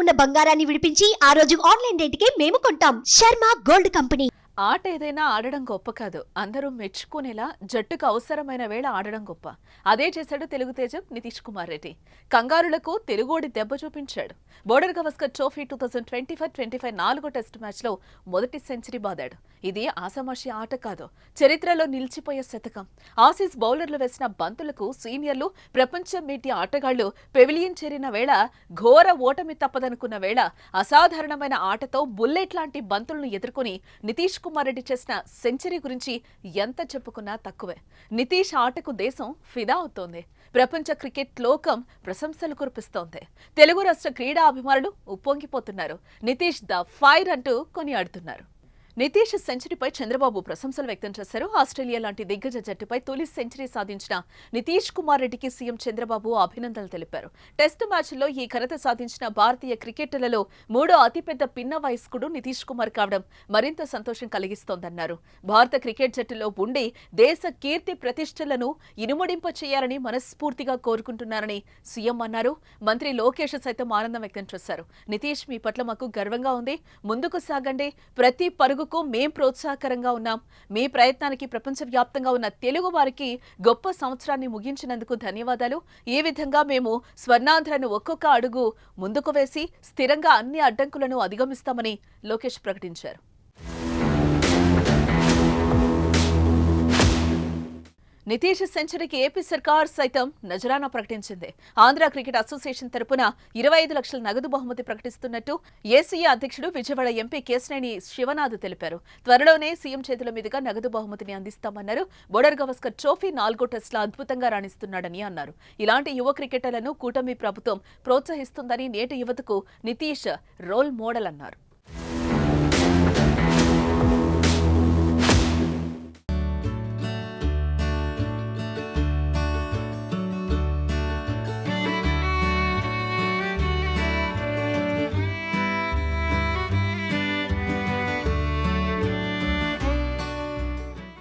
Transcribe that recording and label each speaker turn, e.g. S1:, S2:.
S1: ఉన్న బంగారాన్ని విడిపించి ఆ రోజు ఆన్లైన్ రేటుకే మేము కొంటాం. Sharma gold company.
S2: ఆట ఏదైనా ఆడడం గొప్ప కాదు, అందరూ మెచ్చుకునేలా జట్టుకు అవసరమైన వేళ ఆడడం గొప్ప. అదే చేశాడు తెలుగు తేజం నితీష్ కుమార్ రెడ్డి. కంగారులకు తెలుగోడి దెబ్బ చూపించాడు. బోర్డర్ గవస్కర్ ట్రోఫీ 2025 4వ టెస్ట్ మ్యాచ్లో మొదటి సెంచరీ బాదాడు. ఇది ఆసామాషి ఆట కాదు, చరిత్రలో నిలిచిపోయే శతకం. ఆసీస్ బౌలర్లు వేసిన బంతులకు సీనియర్లు, ప్రపంచం మీటి ఆటగాళ్లు పెవిలియన్ చేరిన వేళ, ఘోర ఓటమి తప్పదనుకున్న వేళ, అసాధారణమైన ఆటతో బుల్లెట్ లాంటి బంతులను ఎదుర్కొని నితీష్ కుమార్ రెడ్డి చేసిన సెంచరీ గురించి ఎంత చెప్పుకున్నా తక్కువే. నితీష్ ఆటకు దేశం ఫిదా అవుతోంది. ప్రపంచ క్రికెట్ లోకం ప్రశంసలు కురిపిస్తోంది. తెలుగు రాష్ట్ర క్రీడా అభిమానులు ఉప్పొంగిపోతున్నారు. నితీష్ ద ఫైర్ అంటూ కొనియాడుతున్నారు. నితీష్ సెంచరీపై చంద్రబాబు ప్రశంసలు వ్యక్తం చేశారు. ఆస్ట్రేలియా లాంటి దిగ్గజ జట్టుపై తొలి సెంచరీ సాధించిన నితీష్ కుమార్ రెడ్డికి సీఎం చంద్రబాబు అభినందనలు తెలిపారు. టెస్ట్ మ్యాచ్లో ఈ ఘనత సాధించిన భారతీయ క్రికెటర్లలో మూడో అతిపెద్ద పిన్న వయస్కుడు నితీష్ కుమార్ కావడం మరింత సంతోషం కలిగిస్తోందన్నారు. భారత క్రికెట్ జట్టులో ఉండి దేశ కీర్తి ప్రతిష్టలను ఇనుమడింప చేయాలని మనస్ఫూర్తిగా కోరుకుంటున్నారని సీఎం అన్నారు. మంత్రి లోకేష్ సైతం ఆనందం వ్యక్తం చేశారు. నితీష్, మీ పట్ల మాకు గర్వంగా ఉంది. ముందుకు సాగండి. ప్రతి పరుగు మేం ప్రోత్సాహకరంగా ఉన్నాం. మీ ప్రయత్నానికి ప్రపంచవ్యాప్తంగా ఉన్న తెలుగు వారికి గొప్ప సంవత్సరాన్ని ముగించినందుకు ధన్యవాదాలు. ఈ విధంగా మేము స్వర్ణాంధ్రను ఒక్కొక్క అడుగు ముందుకు వేసి స్థిరంగా అన్ని అడ్డంకులను అధిగమిస్తామని లోకేష్ ప్రకటించారు. నితీష్ సెంచరీకి ఏపీ సర్కార్ సైతం నజరానా ప్రకటించింది. ఆంధ్ర క్రికెట్ అసోసియేషన్ తరపున 25 లక్షల నగదు బహుమతి ప్రకటిస్తున్నట్టు ఏసీఏ అధ్యక్షుడు విజయవాడ ఎంపీ కేశినేని శివనాథ్ తెలిపారు. త్వరలోనే సీఎం చేతుల మీదుగా నగదు బహుమతిని అందిస్తామన్నారు. బోర్డర్ గవస్కర్ ట్రోఫీ 4వ టెస్టులో అద్భుతంగా రాణిస్తున్నాడని అన్నారు. ఇలాంటి యువ క్రికెటర్లను కూటమి ప్రభుత్వం ప్రోత్సహిస్తుందని, నేటి యువతకు నితీష్ రోల్ మోడల్ అన్నారు.